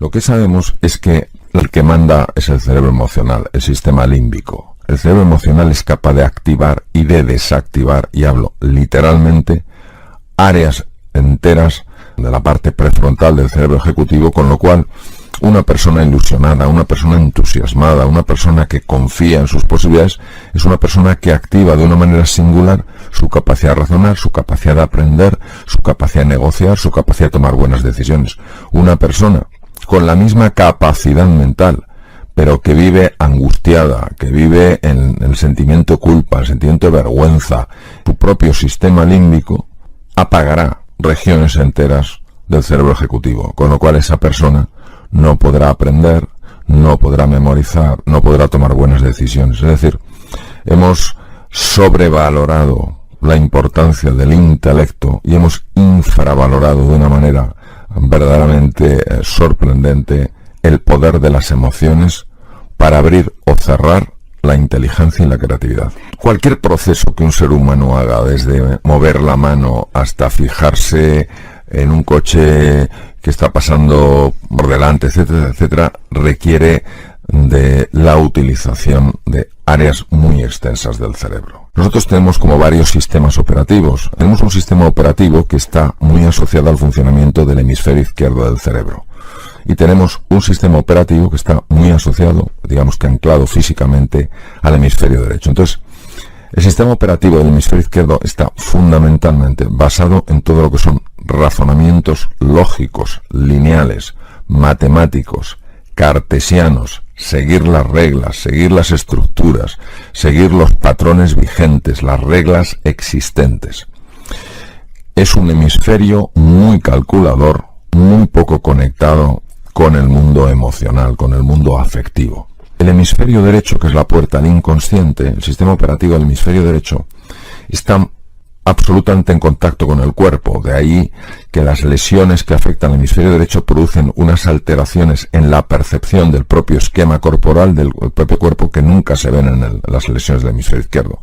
Lo que sabemos es que el que manda es el cerebro emocional, el sistema límbico. El cerebro emocional es capaz de activar y de desactivar, y hablo literalmente, áreas enteras de la parte prefrontal del cerebro ejecutivo, con lo cual una persona ilusionada, una persona entusiasmada, una persona que confía en sus posibilidades, es una persona que activa de una manera singular su capacidad de razonar, su capacidad de aprender, su capacidad de negociar, su capacidad de tomar buenas decisiones. Una persona con la misma capacidad mental, pero que vive angustiada, que vive en el sentimiento de culpa, el sentimiento de vergüenza, su propio sistema límbico apagará regiones enteras del cerebro ejecutivo, con lo cual esa persona no podrá aprender, no podrá memorizar, no podrá tomar buenas decisiones. Es decir, hemos sobrevalorado la importancia del intelecto y hemos infravalorado de una manera verdaderamente sorprendente el poder de las emociones para abrir o cerrar la inteligencia y la creatividad. Cualquier proceso que un ser humano haga, desde mover la mano hasta fijarse en un coche que está pasando por delante, etcétera, etcétera, requiere de la utilización de áreas muy extensas del cerebro. Nosotros tenemos como varios sistemas operativos. Tenemos un sistema operativo que está muy asociado al funcionamiento del hemisferio izquierdo del cerebro. Y tenemos un sistema operativo que está muy asociado, digamos que anclado físicamente, al hemisferio derecho. Entonces, el sistema operativo del hemisferio izquierdo está fundamentalmente basado en todo lo que son razonamientos lógicos, lineales, matemáticos, cartesianos, seguir las reglas, seguir las estructuras, seguir los patrones vigentes, las reglas existentes. Es un hemisferio muy calculador, muy poco conectado con el mundo emocional, con el mundo afectivo. El hemisferio derecho, que es la puerta al inconsciente, el sistema operativo del hemisferio derecho, está absolutamente en contacto con el cuerpo. De ahí que las lesiones que afectan al hemisferio derecho producen unas alteraciones en la percepción del propio esquema corporal del propio cuerpo que nunca se ven en las lesiones del hemisferio izquierdo.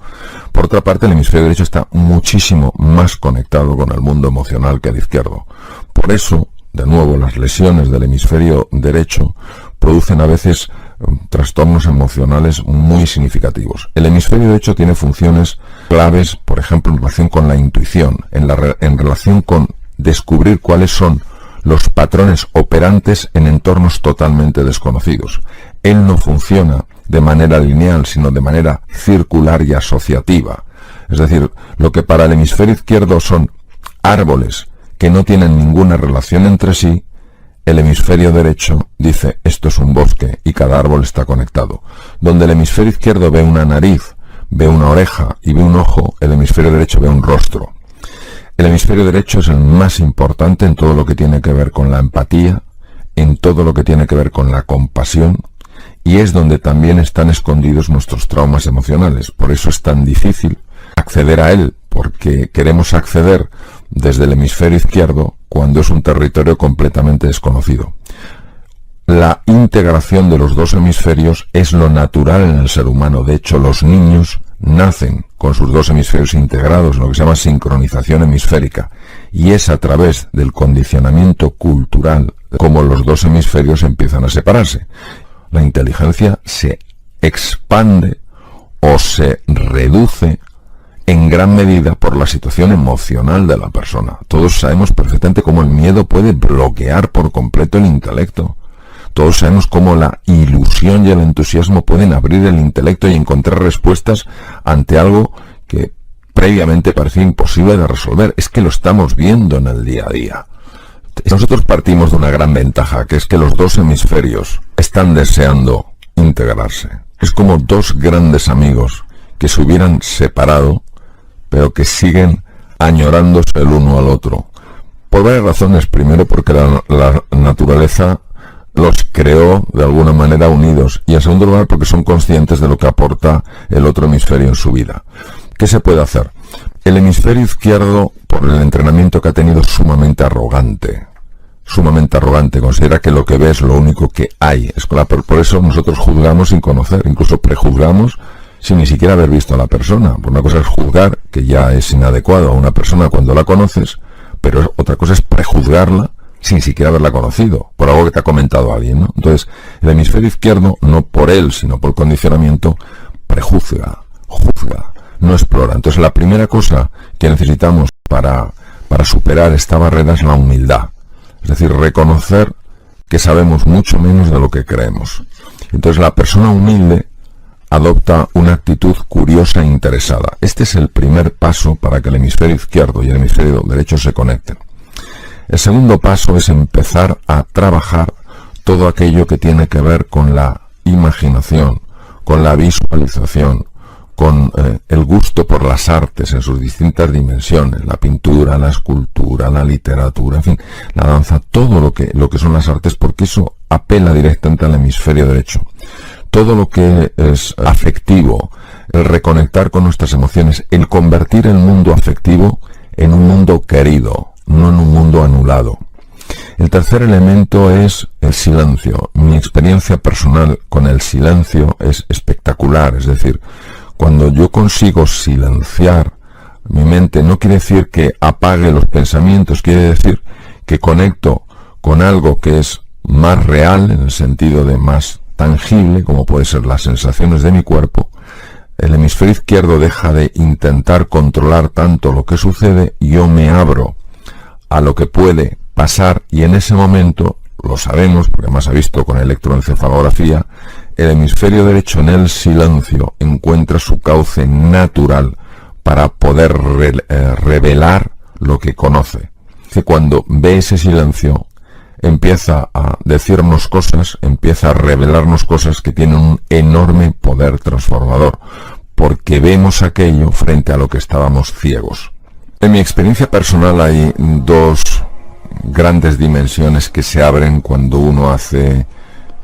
Por otra parte, el hemisferio derecho está muchísimo más conectado con el mundo emocional que el izquierdo. Por eso, de nuevo, las lesiones del hemisferio derecho producen a veces trastornos emocionales muy significativos. El hemisferio derecho tiene funciones claves, por ejemplo, en relación con la intuición, en relación con descubrir cuáles son los patrones operantes en entornos totalmente desconocidos. Él no funciona de manera lineal, sino de manera circular y asociativa. Es decir, lo que para el hemisferio izquierdo son árboles que no tienen ninguna relación entre sí, el hemisferio derecho dice, esto es un bosque y cada árbol está conectado. Donde el hemisferio izquierdo ve una nariz, ve una oreja y ve un ojo, el hemisferio derecho ve un rostro. El hemisferio derecho es el más importante en todo lo que tiene que ver con la empatía, en todo lo que tiene que ver con la compasión, y es donde también están escondidos nuestros traumas emocionales. Por eso es tan difícil acceder a él, porque queremos acceder desde el hemisferio izquierdo cuando es un territorio completamente desconocido. La integración de los dos hemisferios es lo natural en el ser humano. De hecho, los niños nacen con sus dos hemisferios integrados, lo que se llama sincronización hemisférica, y es a través del condicionamiento cultural como los dos hemisferios empiezan a separarse. La inteligencia se expande o se reduce en gran medida por la situación emocional de la persona. Todos sabemos perfectamente cómo el miedo puede bloquear por completo el intelecto. Todos sabemos cómo la ilusión y el entusiasmo pueden abrir el intelecto y encontrar respuestas ante algo que previamente parecía imposible de resolver. Es que lo estamos viendo en el día a día. Nosotros partimos de una gran ventaja, que es que los dos hemisferios están deseando integrarse. Es como dos grandes amigos que se hubieran separado, pero que siguen añorándose el uno al otro. Por varias razones. Primero, porque la naturaleza los creó de alguna manera unidos. Y en segundo lugar, porque son conscientes de lo que aporta el otro hemisferio en su vida. ¿Qué se puede hacer? El hemisferio izquierdo, por el entrenamiento que ha tenido, es sumamente arrogante. Sumamente arrogante. Considera que lo que ve es lo único que hay. Por eso nosotros juzgamos sin conocer, incluso prejuzgamos sin ni siquiera haber visto a la persona. Por una cosa es juzgar, que ya es inadecuado a una persona cuando la conoces, pero otra cosa es prejuzgarla sin siquiera haberla conocido, por algo que te ha comentado alguien, ¿no? Entonces, el hemisferio izquierdo, no por él, sino por condicionamiento, prejuzga, juzga, no explora. Entonces, la primera cosa que necesitamos para superar esta barrera es la humildad. Es decir, reconocer que sabemos mucho menos de lo que creemos. Entonces, la persona humilde adopta una actitud curiosa e interesada. Este es el primer paso para que el hemisferio izquierdo y el hemisferio derecho se conecten. El segundo paso es empezar a trabajar todo aquello que tiene que ver con la imaginación, con la visualización, con el gusto por las artes en sus distintas dimensiones, la pintura, la escultura, la literatura, en fin, la danza, todo lo que son las artes, porque eso apela directamente al hemisferio derecho. Todo lo que es afectivo, el reconectar con nuestras emociones, el convertir el mundo afectivo en un mundo querido, no en un mundo anulado. El tercer elemento es el silencio. Mi experiencia personal con el silencio es espectacular, es decir, cuando yo consigo silenciar mi mente, no quiere decir que apague los pensamientos, quiere decir que conecto con algo que es más real, en el sentido de más tangible, como puede ser las sensaciones de mi cuerpo. El hemisferio izquierdo deja de intentar controlar tanto lo que sucede y yo me abro a lo que puede pasar, y en ese momento, lo sabemos, porque más ha visto con electroencefalografía, el hemisferio derecho en el silencio encuentra su cauce natural para poder revelar lo que conoce. Que cuando ve ese silencio, empieza a decirnos cosas, empieza a revelarnos cosas que tienen un enorme poder transformador, porque vemos aquello frente a lo que estábamos ciegos. En mi experiencia personal hay dos grandes dimensiones que se abren cuando uno hace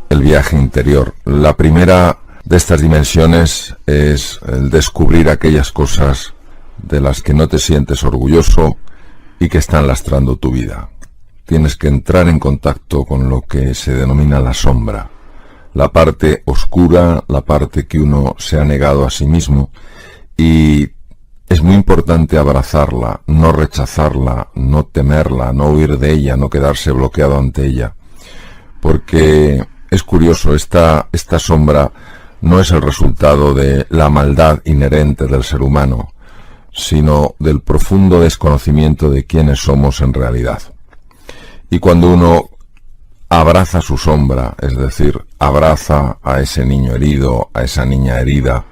el viaje interior. La primera de estas dimensiones es el descubrir aquellas cosas de las que no te sientes orgulloso y que están lastrando tu vida. Tienes que entrar en contacto con lo que se denomina la sombra, la parte oscura, la parte que uno se ha negado a sí mismo, y es muy importante abrazarla, no rechazarla, no temerla, no huir de ella, no quedarse bloqueado ante ella. Porque es curioso, esta sombra no es el resultado de la maldad inherente del ser humano, sino del profundo desconocimiento de quiénes somos en realidad. Y cuando uno abraza su sombra, es decir, abraza a ese niño herido, a esa niña herida,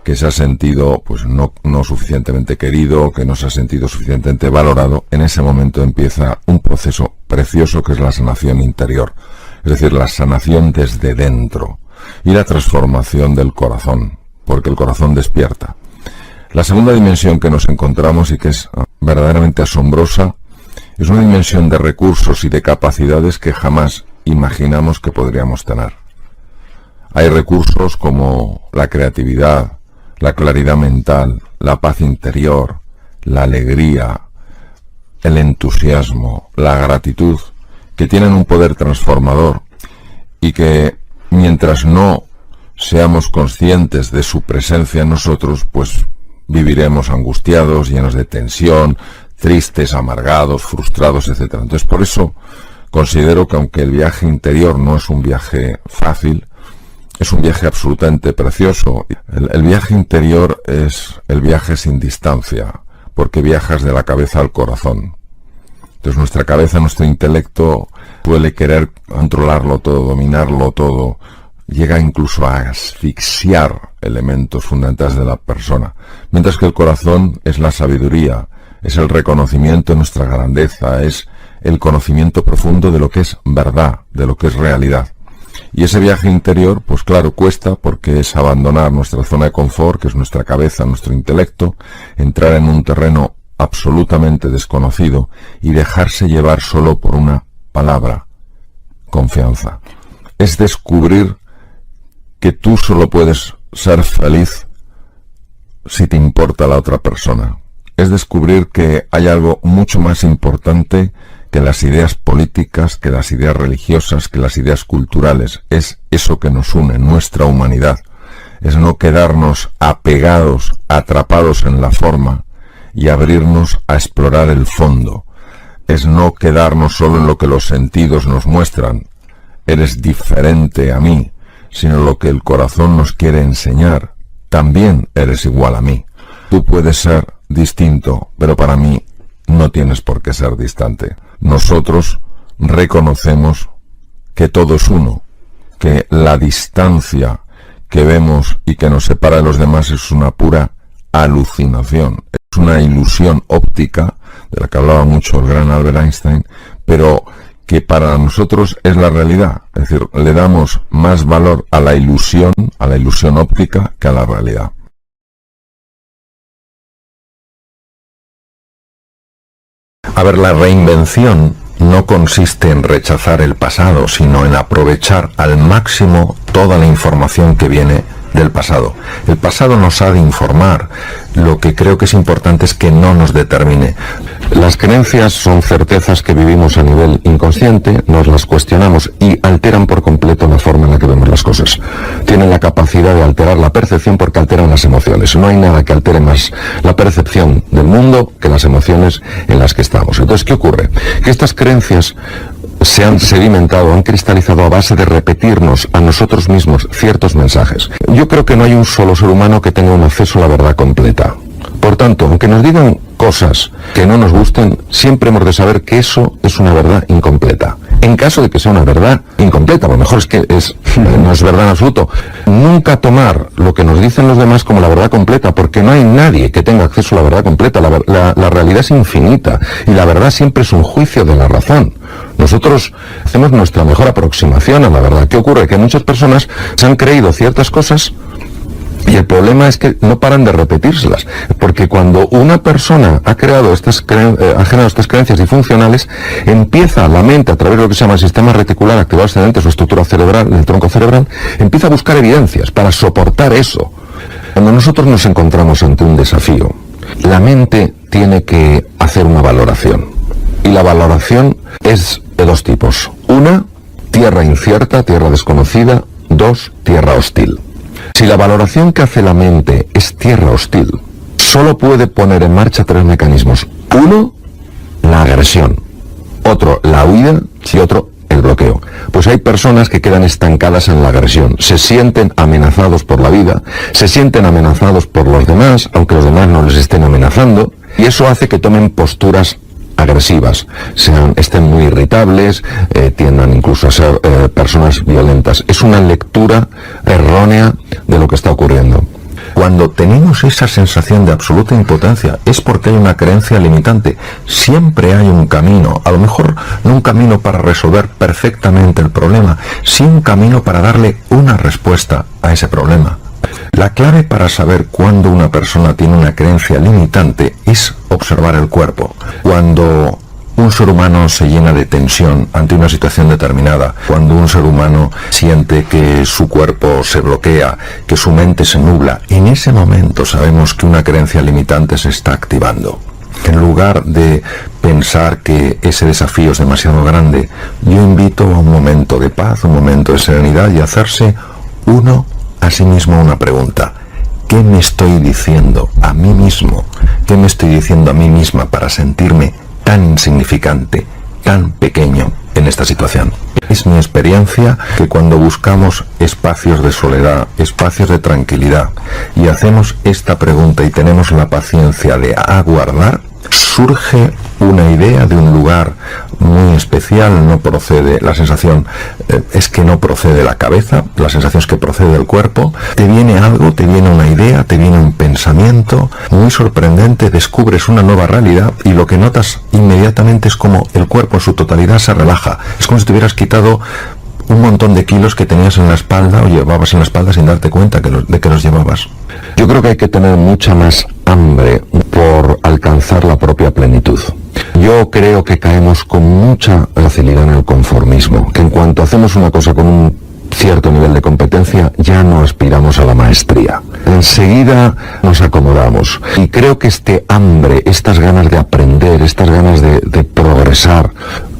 que se ha sentido pues no suficientemente querido, que no se ha sentido suficientemente valorado, en ese momento empieza un proceso precioso que es la sanación interior, es decir, la sanación desde dentro y la transformación del corazón, porque el corazón despierta. La segunda dimensión que nos encontramos y que es verdaderamente asombrosa es una dimensión de recursos y de capacidades que jamás imaginamos que podríamos tener. Hay recursos como la creatividad, la claridad mental, la paz interior, la alegría, el entusiasmo, la gratitud, que tienen un poder transformador y que mientras no seamos conscientes de su presencia en nosotros, pues viviremos angustiados, llenos de tensión, tristes, amargados, frustrados, etc. Entonces, por eso considero que aunque el viaje interior no es un viaje fácil, es un viaje absolutamente precioso. El viaje interior es el viaje sin distancia, porque viajas de la cabeza al corazón. Entonces nuestra cabeza, nuestro intelecto suele querer controlarlo todo, dominarlo todo, llega incluso a asfixiar elementos fundamentales de la persona, mientras que el corazón es la sabiduría, es el reconocimiento de nuestra grandeza, es el conocimiento profundo de lo que es verdad, de lo que es realidad. Y ese viaje interior, pues claro, cuesta porque es abandonar nuestra zona de confort, que es nuestra cabeza, nuestro intelecto, entrar en un terreno absolutamente desconocido y dejarse llevar solo por una palabra: confianza. Es descubrir que tú solo puedes ser feliz si te importa la otra persona. Es descubrir que hay algo mucho más importante que las ideas políticas, que las ideas religiosas, que las ideas culturales. Es eso que nos une, nuestra humanidad. Es no quedarnos apegados, atrapados en la forma y abrirnos a explorar el fondo. es no quedarnos solo en lo que los sentidos nos muestran. Eres diferente a mí, sino lo que el corazón nos quiere enseñar. También eres igual a mí. Tú puedes ser distinto, pero para mí no tienes por qué ser distante. Nosotros reconocemos que todo es uno, que la distancia que vemos y que nos separa de los demás es una pura alucinación, es una ilusión óptica, de la que hablaba mucho el gran Albert Einstein, pero que para nosotros es la realidad. Es decir, le damos más valor a la ilusión óptica, que a la realidad. A ver, la reinvención no consiste en rechazar el pasado, sino en aprovechar al máximo toda la información que viene del pasado. El pasado nos ha de informar. Lo que creo que es importante es que no nos determine. Las creencias son certezas que vivimos a nivel inconsciente, nos las cuestionamos y alteran por completo la forma en la que vemos las cosas. Tienen la capacidad de alterar la percepción porque alteran las emociones. No hay nada que altere más la percepción del mundo que las emociones en las que estamos. Entonces, ¿qué ocurre? Que estas creencias se han sedimentado, han cristalizado a base de repetirnos a nosotros mismos ciertos mensajes. Yo creo que no hay un solo ser humano que tenga un acceso a la verdad completa. Por tanto, aunque nos digan cosas que no nos gusten, siempre hemos de saber que eso es una verdad incompleta. En caso de que sea una verdad incompleta, a lo mejor es que no es verdad en absoluto, nunca tomar lo que nos dicen los demás como la verdad completa, porque no hay nadie que tenga acceso a la verdad completa. La realidad es infinita y la verdad siempre es un juicio de la razón. Nosotros hacemos nuestra mejor aproximación a la verdad. ¿Qué ocurre? Que muchas personas se han creído ciertas cosas y el problema es que no paran de repetírselas, porque cuando una persona ha generado estas creencias disfuncionales, empieza la mente, a través de lo que se llama el sistema reticular activado ascendente, su estructura cerebral, el tronco cerebral, empieza a buscar evidencias para soportar eso. Cuando nosotros nos encontramos ante un desafío, la mente tiene que hacer una valoración. Y la valoración es de dos tipos. Una, tierra incierta, tierra desconocida. Dos, tierra hostil. Si la valoración que hace la mente es tierra hostil, solo puede poner en marcha tres mecanismos. Uno, la agresión. Otro, la huida. Y otro, el bloqueo. Pues hay personas que quedan estancadas en la agresión. Se sienten amenazados por la vida, se sienten amenazados por los demás, aunque los demás no les estén amenazando, y eso hace que tomen posturas agresivas, estén muy irritables, tiendan incluso a ser personas violentas. Es una lectura errónea de lo que está ocurriendo. Cuando tenemos esa sensación de absoluta impotencia es porque hay una creencia limitante. Siempre hay un camino, a lo mejor no un camino para resolver perfectamente el problema, sí un camino para darle una respuesta a ese problema. La clave para saber cuándo una persona tiene una creencia limitante es observar el cuerpo. Cuando un ser humano se llena de tensión ante una situación determinada, cuando un ser humano siente que su cuerpo se bloquea, que su mente se nubla, en ese momento sabemos que una creencia limitante se está activando. En lugar de pensar que ese desafío es demasiado grande, yo invito a un momento de paz, un momento de serenidad y hacerse uno a sí mismo una pregunta. ¿Qué me estoy diciendo a mí mismo? ¿Qué me estoy diciendo a mí misma para sentirme tan insignificante, tan pequeño en esta situación? Es mi experiencia que cuando buscamos espacios de soledad, espacios de tranquilidad, y hacemos esta pregunta y tenemos la paciencia de aguardar, surge una idea de un lugar muy especial. No procede, la sensación es que no procede de la cabeza, la sensación es que procede del cuerpo. Te viene algo, te viene una idea, te viene un pensamiento muy sorprendente, descubres una nueva realidad y lo que notas inmediatamente es como el cuerpo en su totalidad se relaja. Es como si te hubieras quitado un montón de kilos que tenías en la espalda o llevabas en la espalda sin darte cuenta de que los llevabas. Yo creo que hay que tener mucha más hambre por alcanzar la propia plenitud. Yo creo que caemos con mucha facilidad en el conformismo, que en cuanto hacemos una cosa con un cierto nivel de competencia ya no aspiramos a la maestría. Enseguida nos acomodamos. Y creo que este hambre, estas ganas de aprender, estas ganas de progresar,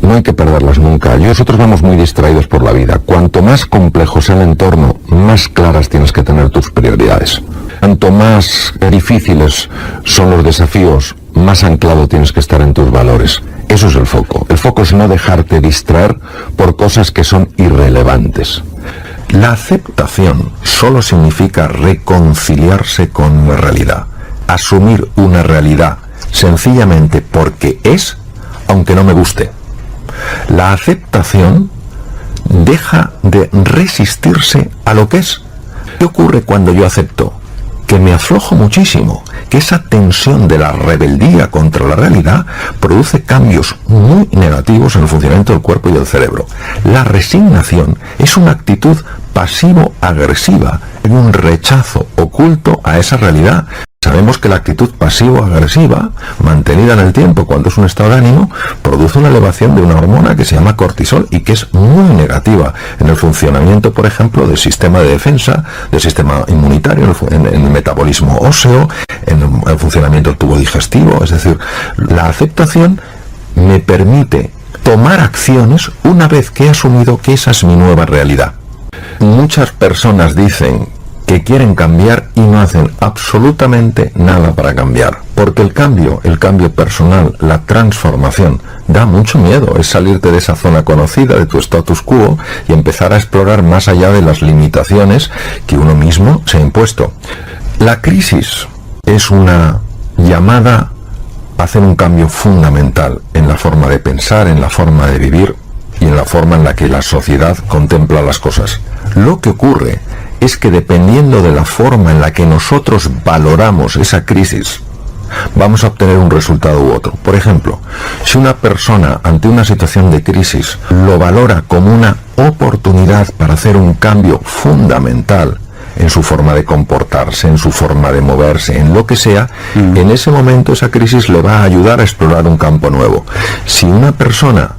no hay que perderlas nunca. Nosotros vamos muy distraídos por la vida. Cuanto más complejo sea el entorno, más claras tienes que tener tus prioridades. Cuanto más difíciles son los desafíos, más anclado tienes que estar en tus valores. Eso es el foco. El foco es no dejarte distraer por cosas que son irrelevantes. La aceptación solo significa reconciliarse con la realidad. Asumir una realidad sencillamente porque es, aunque no me guste. La aceptación deja de resistirse a lo que es. ¿Qué ocurre cuando yo acepto? Que me aflojo muchísimo, que esa tensión de la rebeldía contra la realidad produce cambios muy negativos en el funcionamiento del cuerpo y del cerebro. La resignación es una actitud pasivo-agresiva, un rechazo oculto a esa realidad. Sabemos que la actitud pasivo-agresiva, mantenida en el tiempo cuando es un estado de ánimo, produce una elevación de una hormona que se llama cortisol y que es muy negativa en el funcionamiento, por ejemplo, del sistema de defensa, del sistema inmunitario, en el metabolismo óseo, en el funcionamiento del tubo digestivo. Es decir, la aceptación me permite tomar acciones una vez que he asumido que esa es mi nueva realidad. Muchas personas dicen que quieren cambiar y no hacen absolutamente nada para cambiar. Porque el cambio personal, la transformación, da mucho miedo. Es salirte de esa zona conocida, de tu status quo, y empezar a explorar más allá de las limitaciones que uno mismo se ha impuesto. La crisis es una llamada a hacer un cambio fundamental en la forma de pensar, en la forma de vivir y en la forma en la que la sociedad contempla las cosas. Lo que ocurre es que dependiendo de la forma en la que nosotros valoramos esa crisis, vamos a obtener un resultado u otro. Por ejemplo, si una persona ante una situación de crisis lo valora como una oportunidad para hacer un cambio fundamental en su forma de comportarse, en su forma de moverse, en lo que sea, en ese momento esa crisis le va a ayudar a explorar un campo nuevo. Si una persona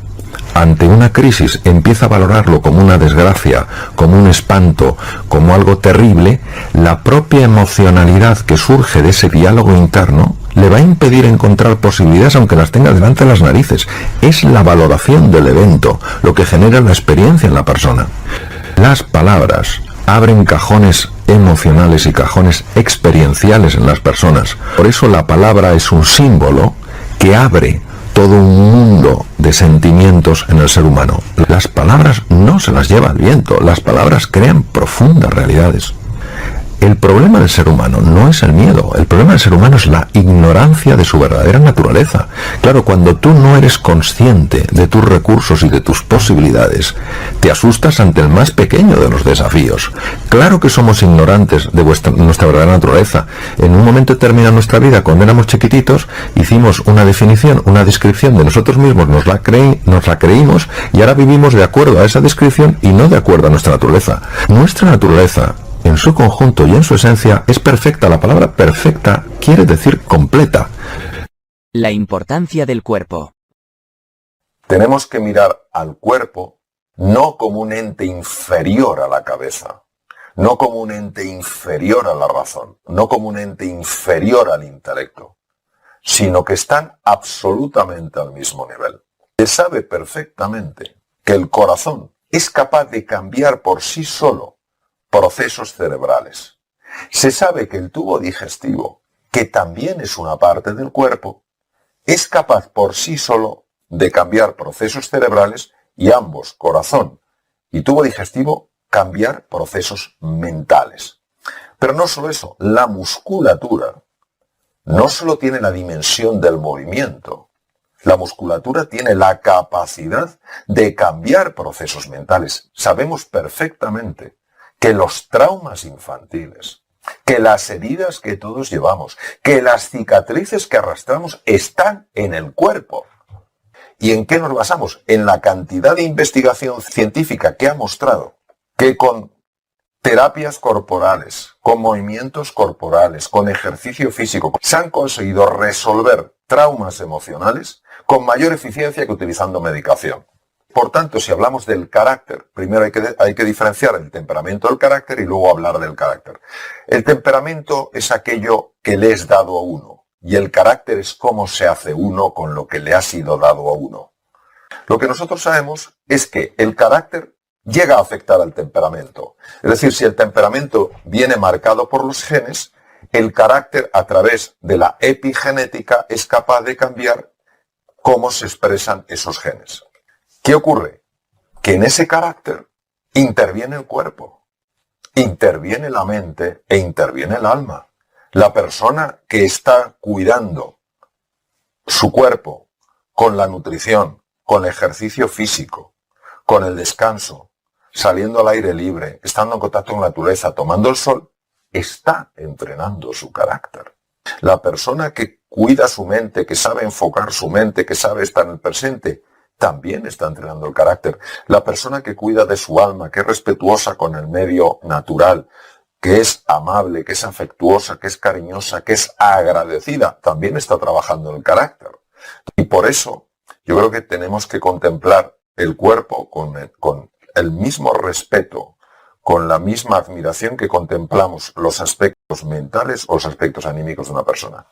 ante una crisis empieza a valorarlo como una desgracia, como un espanto, como algo terrible, la propia emocionalidad que surge de ese diálogo interno le va a impedir encontrar posibilidades aunque las tenga delante de las narices. Es la valoración del evento lo que genera la experiencia en la persona. Las palabras abren cajones emocionales y cajones experienciales en las personas. Por eso la palabra es un símbolo que abre todo un mundo de sentimientos en el ser humano. Las palabras no se las lleva el viento, las palabras crean profundas realidades. El problema del ser humano no es el miedo, el problema del ser humano es la ignorancia de su verdadera naturaleza. Claro, cuando tú no eres consciente de tus recursos y de tus posibilidades, te asustas ante el más pequeño de los desafíos. Claro que somos ignorantes de nuestra verdadera naturaleza. En un momento determinado de nuestra vida, cuando éramos chiquititos, hicimos una definición, una descripción de nosotros mismos, nos la creímos y ahora vivimos de acuerdo a esa descripción y no de acuerdo a nuestra naturaleza. Nuestra naturaleza, en su conjunto y en su esencia, es perfecta. La palabra perfecta quiere decir completa. La importancia del cuerpo. Tenemos que mirar al cuerpo no como un ente inferior a la cabeza, no como un ente inferior a la razón, no como un ente inferior al intelecto, sino que están absolutamente al mismo nivel. Se sabe perfectamente que el corazón es capaz de cambiar por sí solo procesos cerebrales. Se sabe que el tubo digestivo, que también es una parte del cuerpo, es capaz por sí solo de cambiar procesos cerebrales y ambos, corazón y tubo digestivo, cambiar procesos mentales. Pero no solo eso, la musculatura no solo tiene la dimensión del movimiento, la musculatura tiene la capacidad de cambiar procesos mentales. Sabemos perfectamente que los traumas infantiles, que las heridas que todos llevamos, que las cicatrices que arrastramos están en el cuerpo. ¿Y en qué nos basamos? En la cantidad de investigación científica que ha mostrado que con terapias corporales, con movimientos corporales, con ejercicio físico, se han conseguido resolver traumas emocionales con mayor eficiencia que utilizando medicación. Por tanto, si hablamos del carácter, primero hay que diferenciar el temperamento del carácter y luego hablar del carácter. El temperamento es aquello que le es dado a uno y el carácter es cómo se hace uno con lo que le ha sido dado a uno. Lo que nosotros sabemos es que el carácter llega a afectar al temperamento. Es decir, si el temperamento viene marcado por los genes, el carácter a través de la epigenética es capaz de cambiar cómo se expresan esos genes. ¿Qué ocurre? Que en ese carácter interviene el cuerpo, interviene la mente e interviene el alma. La persona que está cuidando su cuerpo con la nutrición, con el ejercicio físico, con el descanso, saliendo al aire libre, estando en contacto con la naturaleza, tomando el sol, está entrenando su carácter. La persona que cuida su mente, que sabe enfocar su mente, que sabe estar en el presente, también está entrenando el carácter. La persona que cuida de su alma, que es respetuosa con el medio natural, que es amable, que es afectuosa, que es cariñosa, que es agradecida, también está trabajando en el carácter. Y por eso yo creo que tenemos que contemplar el cuerpo con el mismo respeto, con la misma admiración que contemplamos los aspectos mentales o los aspectos anímicos de una persona.